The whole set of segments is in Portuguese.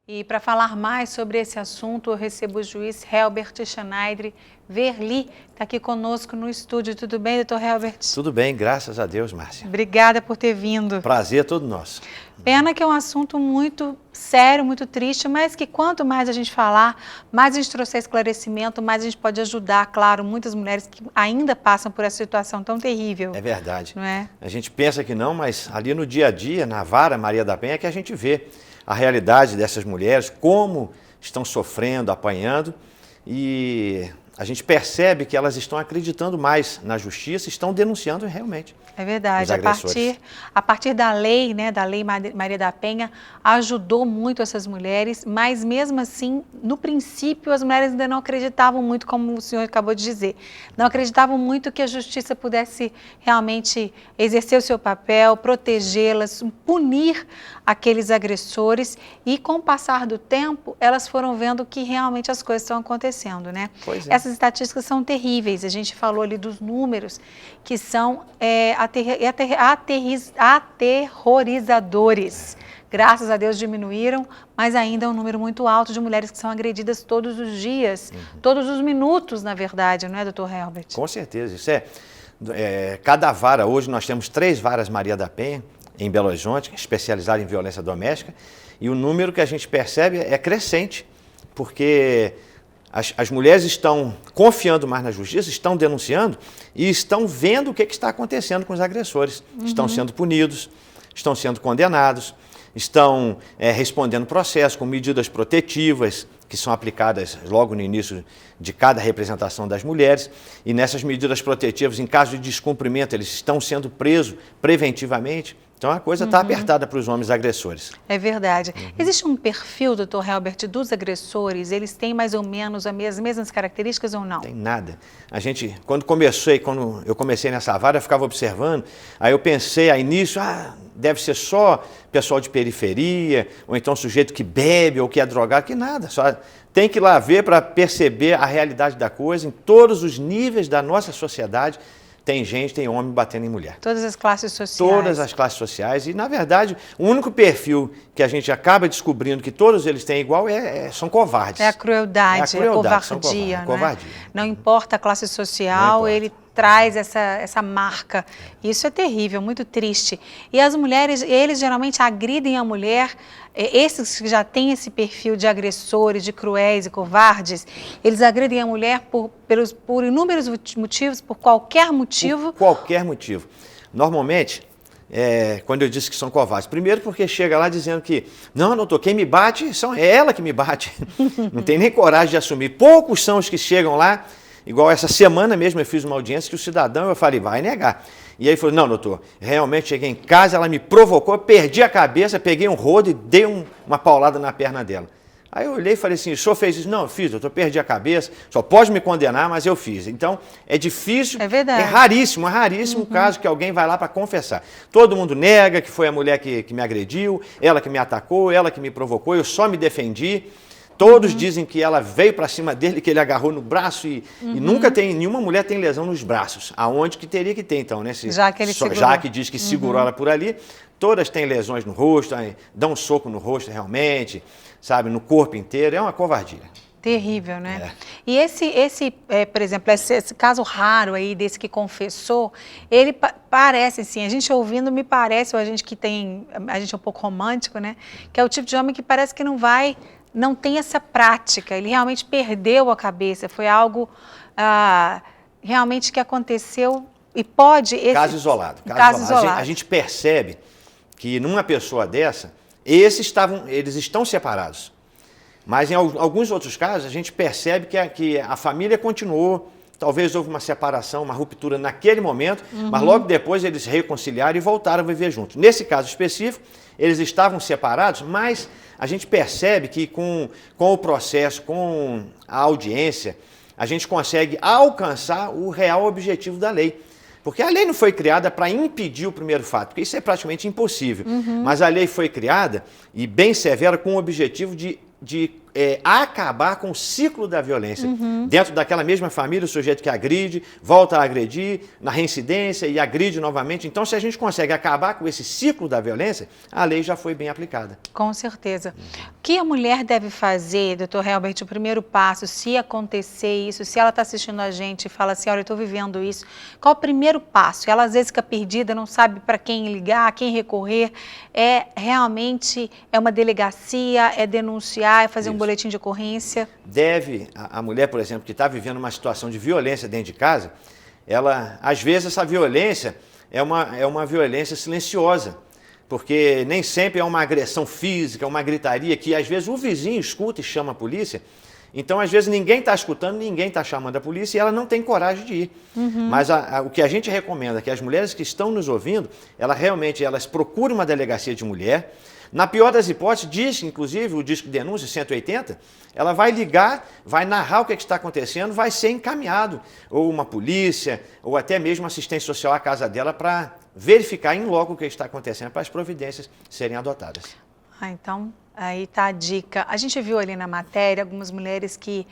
E para falar mais sobre esse assunto, eu recebo o juiz Helbert Schneider Verli, está aqui conosco no estúdio. Tudo bem, doutor Helbert? Tudo bem, graças a Deus, Márcia. Obrigada por ter vindo. Prazer todo nosso. Pena que é um assunto muito sério, muito triste, mas que quanto mais a gente falar, mais a gente trouxer esclarecimento, mais a gente pode ajudar, claro, muitas mulheres que ainda passam por essa situação tão terrível. É verdade. Não é? A gente pensa que não, mas ali no dia a dia, na vara Maria da Penha, é que a gente vê a realidade dessas mulheres, como estão sofrendo, apanhando, e a gente percebe que elas estão acreditando mais na justiça, estão denunciando realmente. É verdade, os agressores. a partir da lei, né, da Lei Maria da Penha, ajudou muito essas mulheres, mas mesmo assim, no princípio, as mulheres ainda não acreditavam muito, como o senhor acabou de dizer, não acreditavam muito que a justiça pudesse realmente exercer o seu papel, protegê-las, punir aqueles agressores, e com o passar do tempo, elas foram vendo que realmente as coisas estão acontecendo, né? Pois é. Essas estatísticas são terríveis, a gente falou ali dos números que são aterrorizadores. Graças a Deus diminuíram, mas ainda é um número muito alto de mulheres que são agredidas todos os dias, todos os minutos, na verdade, não é, doutor Helbert? Com certeza, isso cada vara, hoje nós temos 3 varas Maria da Penha, em Belo Horizonte, especializada em violência doméstica, e o número que a gente percebe é crescente, porque as mulheres estão confiando mais na justiça, estão denunciando e estão vendo o que está acontecendo com os agressores. Estão sendo punidos, estão sendo condenados, estão respondendo processo com medidas protetivas que são aplicadas logo no início de cada representação das mulheres. E nessas medidas protetivas, em caso de descumprimento, eles estão sendo presos preventivamente. Então a coisa está apertada para os homens agressores. É verdade. Existe um perfil, doutor Helbert, dos agressores? Eles têm mais ou menos as mesmas características ou não? Tem nada. A gente, quando eu comecei nessa vara, eu ficava observando, aí eu pensei, a início, deve ser só pessoal de periferia, ou então sujeito que bebe ou que é drogado, que nada. Só tem que ir lá ver para perceber a realidade da coisa, em todos os níveis da nossa sociedade. Tem homem batendo em mulher. Todas as classes sociais. Todas as classes sociais. E, na verdade, o único perfil que a gente acaba descobrindo que todos eles têm igual são covardes. É a crueldade, a covardia. Covardia. Não importa a classe social, ele traz essa marca. Isso é terrível, muito triste. E as mulheres, eles geralmente agridem a mulher, esses que já têm esse perfil de agressores, de cruéis e covardes, eles agridem a mulher por inúmeros motivos, por qualquer motivo. Por qualquer motivo. Normalmente, quando eu disse que são covardes, primeiro porque chega lá dizendo que, não, doutor, quem me bate é ela que me bate. Não tem nem coragem de assumir. Poucos são os que chegam lá. Igual essa semana mesmo eu fiz uma audiência que o cidadão, eu falei, vai negar. E aí ele falou, não, doutor, realmente cheguei em casa, ela me provocou, perdi a cabeça, peguei um rodo e dei uma paulada na perna dela. Aí eu olhei e falei assim, o senhor fez isso? Não, eu fiz, doutor, perdi a cabeça, só pode me condenar, mas eu fiz. Então, é difícil, verdade. É raríssimo o caso que alguém vai lá para confessar. Todo mundo nega que foi a mulher que me agrediu, ela que me atacou, ela que me provocou, eu só me defendi. Todos dizem que ela veio para cima dele, que ele agarrou no braço e nunca nenhuma mulher tem lesão nos braços. Aonde que teria que ter, então, né? Já que ele segurou. Já que diz que segurou ela por ali, todas têm lesões no rosto, dão um soco no rosto realmente, sabe, no corpo inteiro. É uma covardia. Terrível, né? E por exemplo, esse caso raro aí desse que confessou, ele parece assim, a gente ouvindo me parece, ou a gente é um pouco romântico, né? Que é o tipo de homem que parece que não tem essa prática, ele realmente perdeu a cabeça, foi algo realmente que aconteceu e pode... Caso isolado. A gente percebe que numa pessoa dessa, eles estão separados. Mas em alguns outros casos, a gente percebe que a família continuou, talvez houve uma separação, uma ruptura naquele momento, mas logo depois eles reconciliaram e voltaram a viver juntos. Nesse caso específico, eles estavam separados, mas a gente percebe que com o processo, com a audiência, a gente consegue alcançar o real objetivo da lei. Porque a lei não foi criada para impedir o primeiro fato, porque isso é praticamente impossível. Mas a lei foi criada, e bem severa, com o objetivo de acabar com o ciclo da violência. Dentro daquela mesma família, o sujeito que agride, volta a agredir, na reincidência e agride novamente. Então, se a gente consegue acabar com esse ciclo da violência, a lei já foi bem aplicada. Com certeza. O que a mulher deve fazer, doutor Helbert, o primeiro passo, se acontecer isso, se ela está assistindo a gente e fala assim, olha, eu estou vivendo isso, qual o primeiro passo? Ela às vezes fica perdida, não sabe para quem ligar, a quem recorrer, realmente é uma delegacia, é denunciar, é fazer um boletim de ocorrência? Deve, a mulher, por exemplo, que está vivendo uma situação de violência dentro de casa, ela, às vezes, essa violência é uma violência silenciosa, porque nem sempre é uma agressão física, uma gritaria que, às vezes, o vizinho escuta e chama a polícia. Então, às vezes, ninguém está escutando, ninguém está chamando a polícia e ela não tem coragem de ir. Mas o que a gente recomenda é que as mulheres que estão nos ouvindo, elas procurem uma delegacia de mulher. Na pior das hipóteses, diz, inclusive, o disco de denúncia 180, ela vai ligar, vai narrar o que está acontecendo, vai ser encaminhado, ou uma polícia, ou até mesmo assistente social à casa dela para verificar em loco o que está acontecendo, para as providências serem adotadas. Então, aí está a dica. A gente viu ali na matéria algumas mulheres que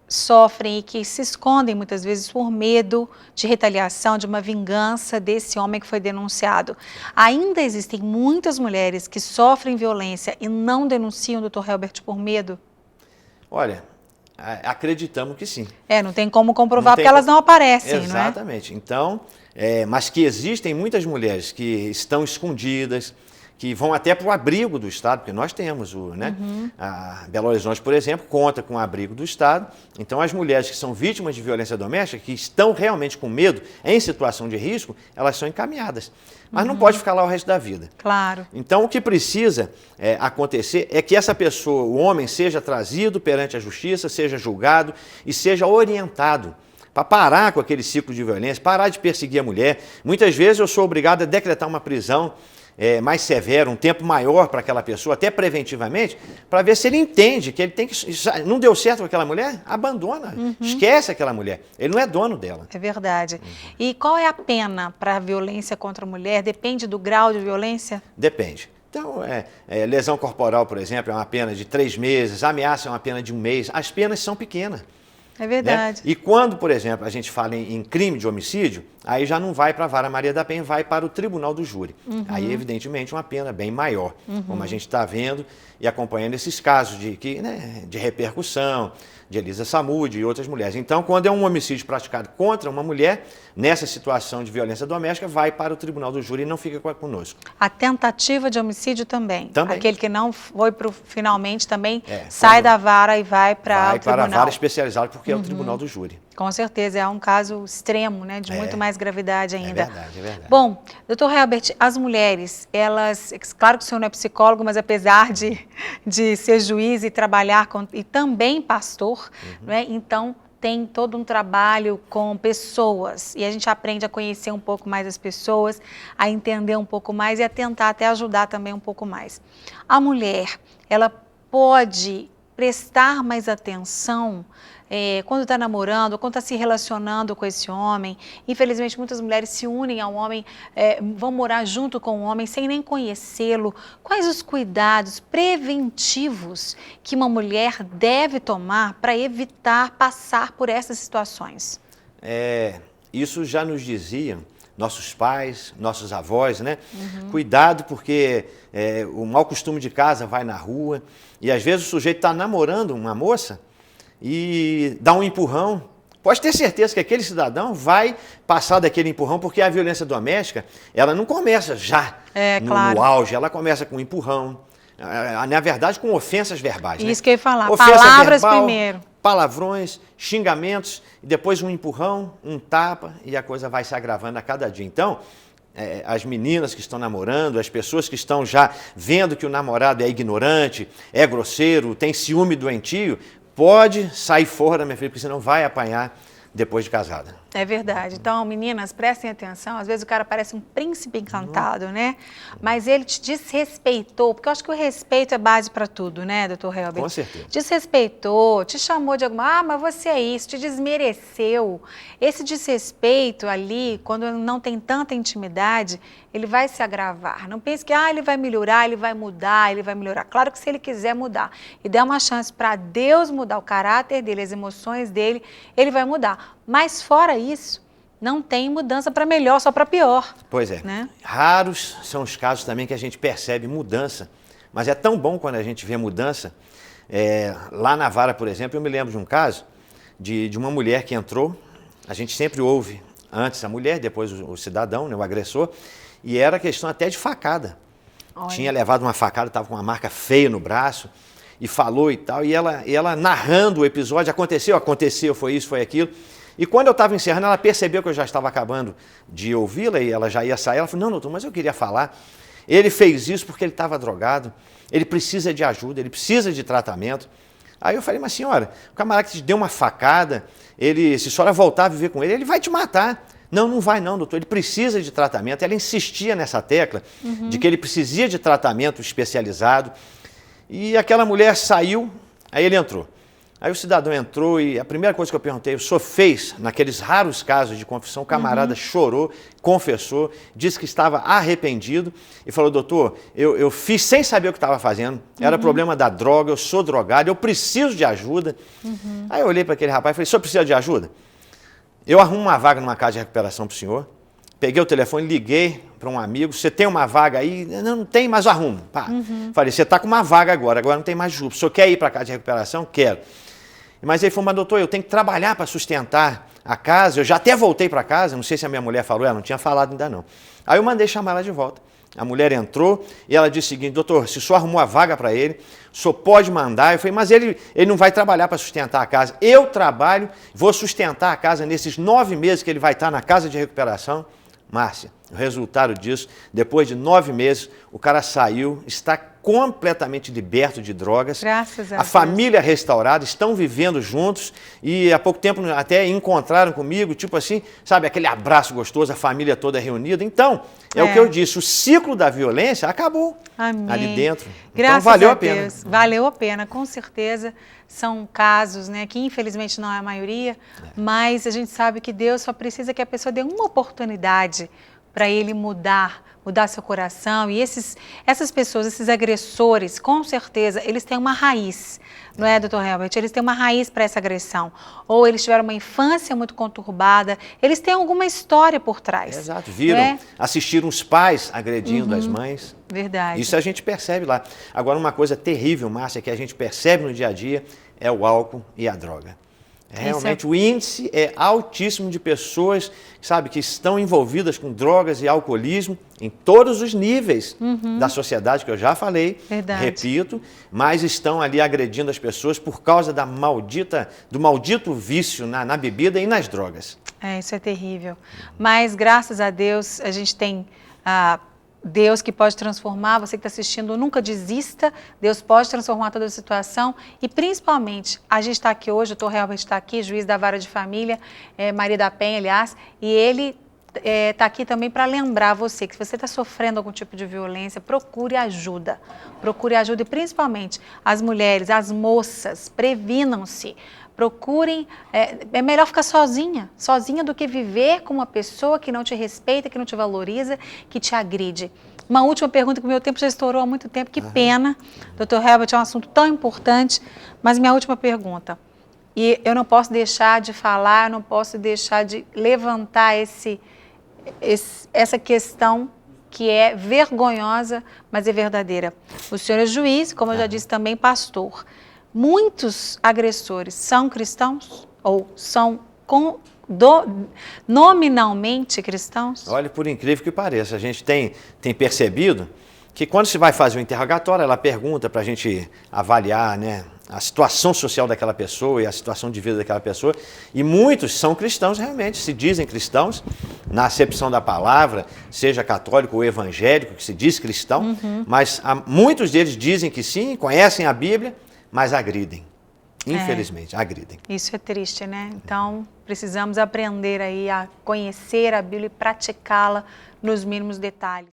sofrem e que se escondem muitas vezes por medo de retaliação, de uma vingança desse homem que foi denunciado. Ainda existem muitas mulheres que sofrem violência e não denunciam, doutor Helbert, por medo? Olha, acreditamos que sim. Não tem como comprovar porque elas não aparecem, exatamente. Não é? Então, mas que existem muitas mulheres que estão escondidas, que vão até para o abrigo do Estado, porque nós temos, a Belo Horizonte, por exemplo, conta com o abrigo do Estado. Então, as mulheres que são vítimas de violência doméstica, que estão realmente com medo, em situação de risco, elas são encaminhadas. Mas não pode ficar lá o resto da vida. Claro. Então, o que precisa acontecer é que essa pessoa, o homem, seja trazido perante a justiça, seja julgado e seja orientado para parar com aquele ciclo de violência, parar de perseguir a mulher. Muitas vezes eu sou obrigado a decretar uma prisão mais severo, um tempo maior para aquela pessoa, até preventivamente, para ver se ele entende que ele tem que... Não deu certo com aquela mulher? Abandona, esquece aquela mulher. Ele não é dono dela. É verdade. E qual é a pena para a violência contra a mulher? Depende do grau de violência? Depende. Então, lesão corporal, por exemplo, é uma pena de 3 meses, ameaça é uma pena de 1 mês. As penas são pequenas. É verdade. Né? E quando, por exemplo, a gente fala em crime de homicídio, aí já não vai para a Vara Maria da Penha, vai para o Tribunal do Júri. Aí, evidentemente, uma pena bem maior, como a gente está vendo e acompanhando esses casos de repercussão, de Elisa Samúdio e outras mulheres. Então, quando é um homicídio praticado contra uma mulher, nessa situação de violência doméstica, vai para o Tribunal do Júri e não fica conosco. A tentativa de homicídio também? Também. Aquele que não foi para finalmente também sai da vara e vai para o tribunal? Vai para a vara especializada, porque é o Tribunal do Júri. Com certeza, é um caso extremo, né, de muito mais gravidade ainda. É verdade, é verdade. Bom, doutor Helbert, as mulheres, elas, claro que o senhor não é psicólogo, mas apesar de ser juiz e trabalhar e também pastor, né, então tem todo um trabalho com pessoas e a gente aprende a conhecer um pouco mais as pessoas, a entender um pouco mais e a tentar até ajudar também um pouco mais. A mulher, ela pode prestar mais atenção quando está namorando, quando está se relacionando com esse homem. Infelizmente, muitas mulheres se unem a um homem, vão morar junto com o homem sem nem conhecê-lo. Quais os cuidados preventivos que uma mulher deve tomar para evitar passar por essas situações? Isso já nos diziam nossos pais, nossos avós, né? Cuidado, porque o mau costume de casa vai na rua e às vezes o sujeito está namorando uma moça e dá um empurrão. Pode ter certeza que aquele cidadão vai passar daquele empurrão, porque a violência doméstica, ela não começa já no auge, ela começa com um empurrão, na verdade com ofensas verbais. Isso, né? Que eu ia falar, ofensa palavras verbal, primeiro. Palavrões, xingamentos, e depois um empurrão, um tapa, e a coisa vai se agravando a cada dia. Então, as meninas que estão namorando, as pessoas que estão já vendo que o namorado é ignorante, é grosseiro, tem ciúme doentio, pode sair fora, minha filha, porque senão vai apanhar depois de casada. É verdade. Então, meninas, prestem atenção. Às vezes o cara parece um príncipe encantado, né? Mas ele te desrespeitou, porque eu acho que o respeito é base para tudo, né, doutor Helber? Com certeza. Desrespeitou, te chamou de alguma... Ah, mas você é isso, te desmereceu. Esse desrespeito ali, quando não tem tanta intimidade, ele vai se agravar. Não pense que ele vai melhorar, ele vai mudar, ele vai melhorar. Claro que se ele quiser mudar e der uma chance para Deus mudar o caráter dele, as emoções dele, ele vai mudar. Mas fora isso, não tem mudança para melhor, só para pior. Pois é. Né? Raros são os casos também que a gente percebe mudança. Mas é tão bom quando a gente vê mudança. Lá na vara, por exemplo, eu me lembro de um caso de uma mulher que entrou. A gente sempre ouve antes a mulher, depois o cidadão, né, o agressor. E era questão até de facada. Olha. Tinha levado uma facada, estava com uma marca feia no braço. E falou e tal. E ela narrando o episódio, aconteceu, foi isso, foi aquilo. E quando eu estava encerrando, ela percebeu que eu já estava acabando de ouvi-la e ela já ia sair. Ela falou, não, doutor, mas eu queria falar. Ele fez isso porque ele estava drogado, ele precisa de ajuda, ele precisa de tratamento. Aí eu falei, mas senhora, o camarada que te deu uma facada, se a senhora voltar a viver com ele vai te matar. Não, não vai não, doutor, ele precisa de tratamento. Ela insistia nessa tecla de que ele precisa de tratamento especializado. E aquela mulher saiu, aí ele entrou. Aí o cidadão entrou e a primeira coisa que eu perguntei, o senhor fez, naqueles raros casos de confissão, o camarada chorou, confessou, disse que estava arrependido e falou, doutor, eu fiz sem saber o que estava fazendo, era problema da droga, eu sou drogado, eu preciso de ajuda. Aí eu olhei para aquele rapaz e falei, o senhor precisa de ajuda? Eu arrumo uma vaga numa casa de recuperação para o senhor, peguei o telefone, liguei para um amigo, você tem uma vaga aí? Não tem, mas arrumo. Pá. Falei, você está com uma vaga agora não tem mais juros. O senhor quer ir para a casa de recuperação? Quero. Mas ele falou, mas doutor, eu tenho que trabalhar para sustentar a casa, eu já até voltei para casa, não sei se a minha mulher falou, ela não tinha falado ainda não. Aí eu mandei chamar ela de volta. A mulher entrou e ela disse o seguinte, doutor, se o senhor arrumou a vaga para ele, o senhor pode mandar. Eu falei, mas ele não vai trabalhar para sustentar a casa. Eu trabalho, vou sustentar a casa nesses 9 meses que ele vai estar na casa de recuperação. Márcia, o resultado disso, depois de 9 meses, o cara saiu, está completamente liberto de drogas. Graças a A Deus. família restaurada, estão vivendo juntos e há pouco tempo até encontraram comigo, tipo assim, sabe, aquele abraço gostoso, a família toda reunida. Então, é o que eu disse, o ciclo da violência acabou. Amém. Ali dentro. Graças então, valeu a a pena. Deus. Valeu a pena, com certeza. São casos, né, que infelizmente não é a maioria, mas a gente sabe que Deus só precisa que a pessoa dê uma oportunidade para ele mudar seu coração. E essas pessoas, esses agressores, com certeza, eles têm uma raiz, não é, doutor Helbert? Eles têm uma raiz para essa agressão. Ou eles tiveram uma infância muito conturbada, eles têm alguma história por trás. Exato, viram, assistiram os pais agredindo as mães. Verdade. Isso a gente percebe lá. Agora, uma coisa terrível, Márcia, que a gente percebe no dia a dia, é o álcool e a droga. Realmente o índice é altíssimo de pessoas, sabe, que estão envolvidas com drogas e alcoolismo em todos os níveis da sociedade, que eu já falei, repito, mas estão ali agredindo as pessoas por causa do maldito vício na bebida e nas drogas. Isso é terrível. Mas, graças a Deus, a gente tem Deus que pode transformar. Você que está assistindo, nunca desista. Deus pode transformar toda a situação e, principalmente, a gente está aqui hoje, o doutor Helbert está aqui, juiz da Vara de Família, Maria da Penha, aliás, e ele está aqui também para lembrar você que se você está sofrendo algum tipo de violência, procure ajuda. Procure ajuda e, principalmente, as mulheres, as moças, previnam-se. Procurem, é melhor ficar sozinha do que viver com uma pessoa que não te respeita, que não te valoriza, que te agride. Uma última pergunta, que o meu tempo já estourou há muito tempo, que pena. Doutor Helbert, é um assunto tão importante, mas minha última pergunta. E eu não posso deixar de falar, não posso deixar de levantar essa questão que é vergonhosa, mas é verdadeira. O senhor é juiz, como eu já disse também, pastor. Muitos agressores são cristãos ou são nominalmente cristãos? Olha, por incrível que pareça, a gente tem percebido que quando se vai fazer o interrogatório, ela pergunta para a gente avaliar, né, a situação social daquela pessoa e a situação de vida daquela pessoa, e muitos são cristãos realmente, se dizem cristãos, na acepção da palavra, seja católico ou evangélico, que se diz cristão, mas muitos deles dizem que sim, conhecem a Bíblia, mas agridem. Infelizmente, agridem. Isso é triste, né? Então, precisamos aprender aí a conhecer a Bíblia e praticá-la nos mínimos detalhes.